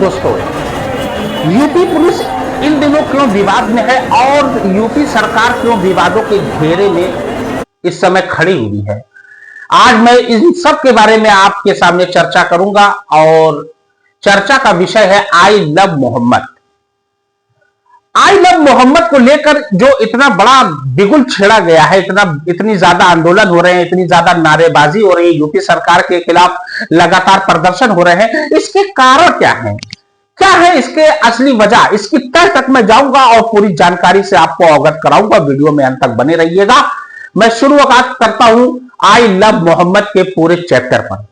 दोस्तों, UP police इन दिनों क्यों विवाद में है और यूपी सरकार क्यों विवादों के घेरे में इस समय खड़ी हुई है, आज मैं इन सब के बारे में आपके सामने चर्चा करूंगा। और चर्चा का विषय है I love Muhammad. I love Muhammad को लेकर जो इतना बड़ा बिगुल छेड़ा गया है, इतनी ज्यादा आंदोलन हो रहे हैं, इतनी ज्यादा नारेबाजी हो रही है, यूपी सरकार के खिलाफ लगातार प्रदर्शन हो रहे हैं, इसके कारण क्या है, क्या है इसके असली वजह, इसकी तह तक मैं जाऊंगा और पूरी जानकारी से आपको अवगत कराऊंगा। वीडियो में अंत तक बने रहिएगा। मैं शुरुआत करता हूं आई लव मोहम्मद के पूरे चैप्टर पर।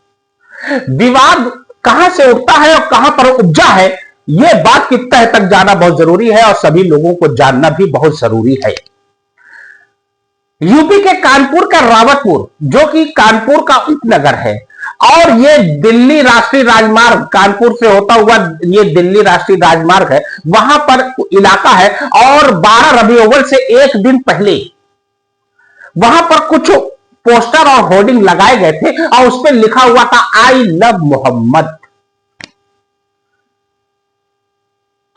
विवाद कहां से उठता है और कहां पर उपजा है, यह बात की तह तक जाना बहुत जरूरी है और सभी लोगों को जानना भी बहुत जरूरी है। यूपी के कानपुर का रावतपुर, जो कि कानपुर का उपनगर है, और ये दिल्ली राष्ट्रीय राजमार्ग, कानपुर से होता हुआ ये दिल्ली राष्ट्रीय राजमार्ग है, वहां पर इलाका है। और 12 रबी अव्वल से एक दिन पहले वहां पर कुछ पोस्टर और होर्डिंग लगाए गए थे और उस पर लिखा हुआ था I love Muhammad.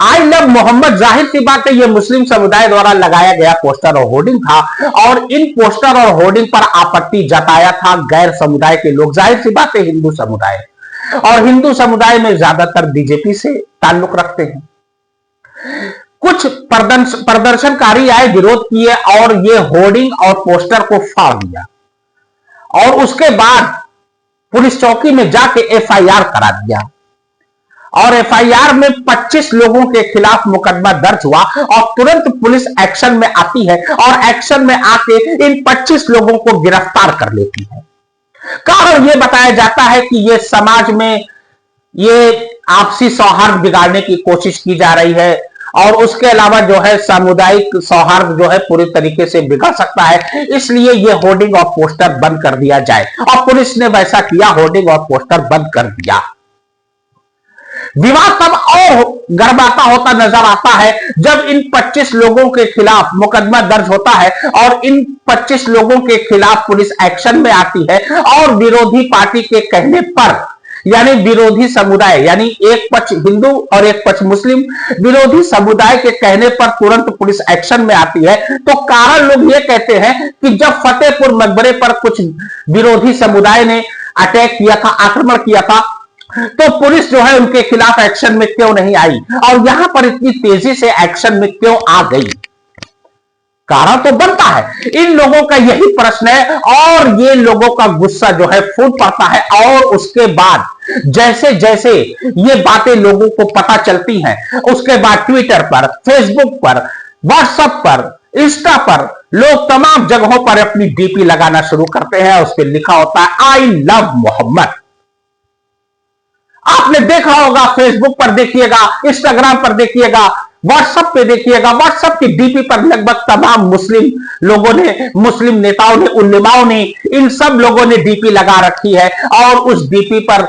I love Muhammad, जाहिर सी बात है, यह मुस्लिम समुदाय द्वारा लगाया गया पोस्टर और होर्डिंग था और इन पोस्टर और होर्डिंग पर आपत्ति जताया था गैर समुदाय के लोग, जाहिर सी बात है हिंदू समुदाय, और हिंदू समुदाय में ज्यादातर बीजेपी से ताल्लुक रखते हैं। कुछ प्रदर्शनकारी आए, विरोध किए और ये होर्डिंग और पोस्टर को फाड़ दिया और उसके बाद पुलिस चौकी में जाके एफआईआर करा दिया और एफआईआर में 25 लोगों के खिलाफ मुकदमा दर्ज हुआ और तुरंत पुलिस एक्शन में आती है और एक्शन में आके इन 25 लोगों को गिरफ्तार कर लेती है। कारण यह बताया जाता है कि यह समाज में ये आपसी सौहार्द बिगाड़ने की कोशिश की जा रही है और उसके अलावा जो है सामुदायिक सौहार्द जो है पूरी तरीके से बिगड़ सकता है, इसलिए यह होर्डिंग और पोस्टर बंद कर दिया जाए और पुलिस ने वैसा किया, होर्डिंग और पोस्टर बंद कर दिया। विवाद तब और गरमाता होता नजर आता है जब इन 25 लोगों के खिलाफ मुकदमा दर्ज होता है और इन 25 लोगों के खिलाफ पुलिस एक्शन में आती है और विरोधी पार्टी के कहने पर, यानी विरोधी समुदाय, यानी एक पक्ष हिंदू और एक पक्ष मुस्लिम, विरोधी समुदाय के कहने पर तुरंत पुलिस एक्शन में आती है। तो कारण लोग ये कहते हैं कि जब फतेहपुर मकबरे पर कुछ विरोधी समुदाय ने अटैक किया था, आक्रमण किया था, तो पुलिस जो है उनके खिलाफ एक्शन में क्यों नहीं आई और यहां पर इतनी तेजी से एक्शन में क्यों आ गई। कारण तो बनता है, इन लोगों का यही प्रश्न है और ये लोगों का गुस्सा जो है फूट पड़ता है और उसके बाद जैसे जैसे ये बातें लोगों को पता चलती हैं, उसके बाद ट्विटर पर, फेसबुक पर, व्हाट्सएप पर, इंस्टा पर लोग तमाम जगहों पर अपनी डीपी लगाना शुरू करते हैं। उस पर लिखा होता है आई लव मोहम्मद। आपने देखा होगा, फेसबुक पर देखिएगा, इंस्टाग्राम पर देखिएगा, व्हाट्सएप पे देखिएगा, व्हाट्सएप की डीपी पर लगभग तमाम मुस्लिम लोगों ने, मुस्लिम नेताओं ने, उलेमाओं ने, इन सब लोगों ने डीपी लगा रखी है और उस डीपी पर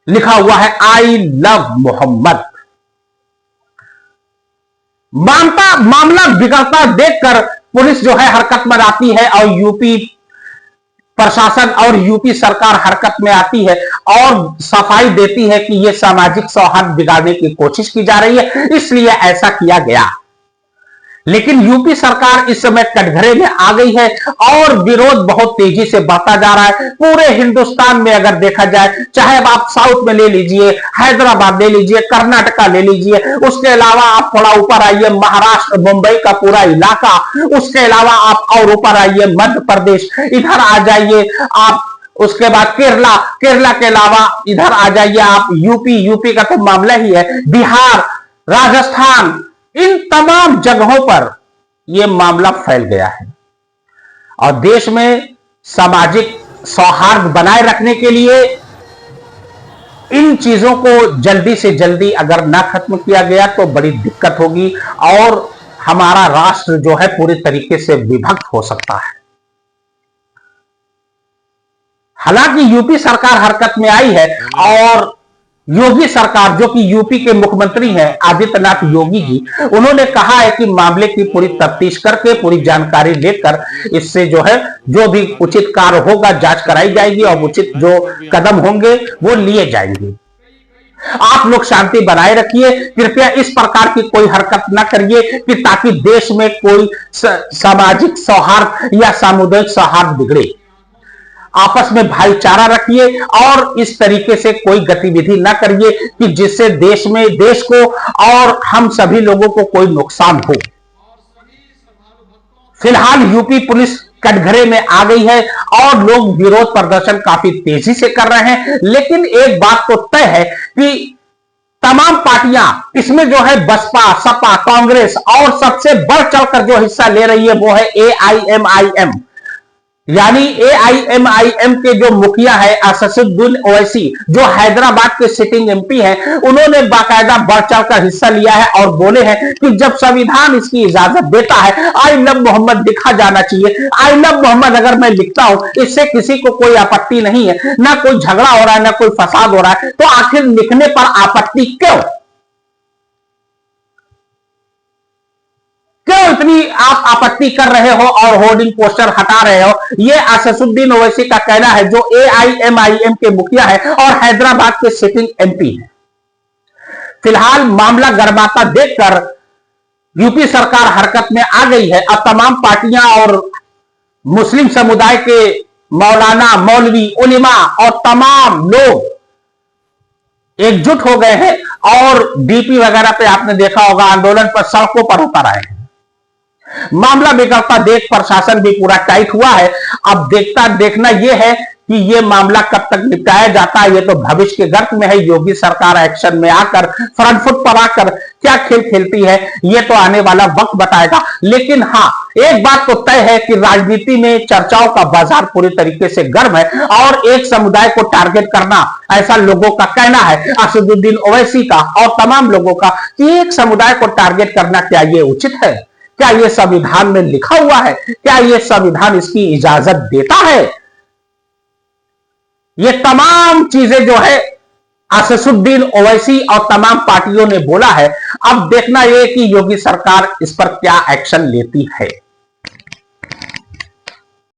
लिखा हुआ है आई लव मोहम्मद। मामला बिगड़ता देखकर पुलिस जो है हरकत में आती है और यूपी प्रशासन और यूपी सरकार हरकत में आती है और सफाई देती है कि यह सामाजिक सौहार्द बिगाड़ने की कोशिश की जा रही है, इसलिए ऐसा किया गया। लेकिन यूपी सरकार इस समय कटघरे में आ गई है और विरोध बहुत तेजी से बढ़ता जा रहा है। पूरे हिंदुस्तान में अगर देखा जाए, चाहे आप साउथ में ले लीजिए, हैदराबाद ले लीजिए, कर्नाटका ले लीजिए, उसके अलावा आप थोड़ा ऊपर आइए महाराष्ट्र, मुंबई का पूरा इलाका, उसके अलावा आप और ऊपर आइए मध्य प्रदेश, इधर आ जाइए आप, उसके बाद केरला, केरला के अलावा इधर आ जाइए आप यूपी, यूपी का तो मामला ही है, बिहार, राजस्थान, इन तमाम जगहों पर यह मामला फैल गया है। और देश में सामाजिक सौहार्द बनाए रखने के लिए इन चीजों को जल्दी से जल्दी अगर ना खत्म किया गया तो बड़ी दिक्कत होगी और हमारा राष्ट्र जो है पूरी तरीके से विभक्त हो सकता है। हालांकि यूपी सरकार हरकत में आई है और योगी सरकार, जो कि यूपी के मुख्यमंत्री हैं आदित्यनाथ योगी जी, उन्होंने कहा है कि मामले की पूरी तफ्तीश करके, पूरी जानकारी लेकर इससे जो है जो भी उचित कार्य होगा जांच कराई जाएगी और उचित जो कदम होंगे वो लिए जाएंगे। आप लोग शांति बनाए रखिए, कृपया इस प्रकार की कोई हरकत न करिए कि ताकि देश में कोई सामाजिक सौहार्द या सामुदायिक सौहार्द बिगड़े। आपस में भाईचारा रखिए और इस तरीके से कोई गतिविधि न करिए कि जिससे देश को और हम सभी लोगों को कोई नुकसान हो। फिलहाल यूपी पुलिस कटघरे में आ गई है और लोग विरोध प्रदर्शन काफी तेजी से कर रहे हैं, लेकिन एक बात तो तय है कि तमाम पार्टियां इसमें जो है बसपा, सपा, कांग्रेस और सबसे बढ़ चढ़कर जो हिस्सा ले रही है वो है AIMIM, यानी AIMIM के जो मुखिया है असदुद्दीन ओवैसी, जो हैदराबाद के सिटिंग MP हैं, उन्होंने बाकायदा बढ़ चढ़कर हिस्सा लिया है और बोले हैं कि जब संविधान इसकी इजाजत देता है, आई लव मोहम्मद लिखा जाना चाहिए। आई लव मोहम्मद अगर मैं लिखता हूं, इससे किसी को कोई आपत्ति नहीं है, ना कोई झगड़ा हो रहा है, ना कोई फसाद हो रहा है, तो आखिर लिखने पर आपत्ति क्यों? क्यों इतनी आप आपत्ति कर रहे हो और होर्डिंग पोस्टर हटा रहे हो? यह असदुद्दीन ओवैसी का कहना है, जो AIMIM के मुखिया है और हैदराबाद के सिटिंग MP है। फिलहाल मामला गर्माता देखकर यूपी सरकार हरकत में आ गई है। अब तमाम पार्टियां और मुस्लिम समुदाय के मौलाना, मौलवी, उलेमा और तमाम लोग एकजुट हो गए हैं और DP वगैरह पे आपने देखा होगा आंदोलन पर सड़कों पर उतर आए हैं। मामला बिगड़ता देख प्रशासन भी पूरा टाइट हुआ है। अब देखना यह है कि यह मामला कब तक निपटाया जाता है। यह तो भविष्य के गर्त में है। योगी सरकार एक्शन में आकर, फ्रंट फुट पर आकर क्या खेल खेलती है, यह तो आने वाला वक्त बताएगा। लेकिन हां, एक बात तो तय है कि राजनीति में चर्चाओं का बाजार पूरी तरीके से गर्म है और एक समुदाय को टारगेट करना, ऐसा लोगों का कहना है, असदुद्दीन ओवैसी का और तमाम लोगों का, कि एक समुदाय को टारगेट करना क्या यह उचित है? क्या यह संविधान में लिखा हुआ है? क्या यह संविधान इसकी इजाजत देता है? ये तमाम चीजें जो है असदुद्दीन ओवैसी और तमाम पार्टियों ने बोला है। अब देखना यह कि योगी सरकार इस पर क्या एक्शन लेती है।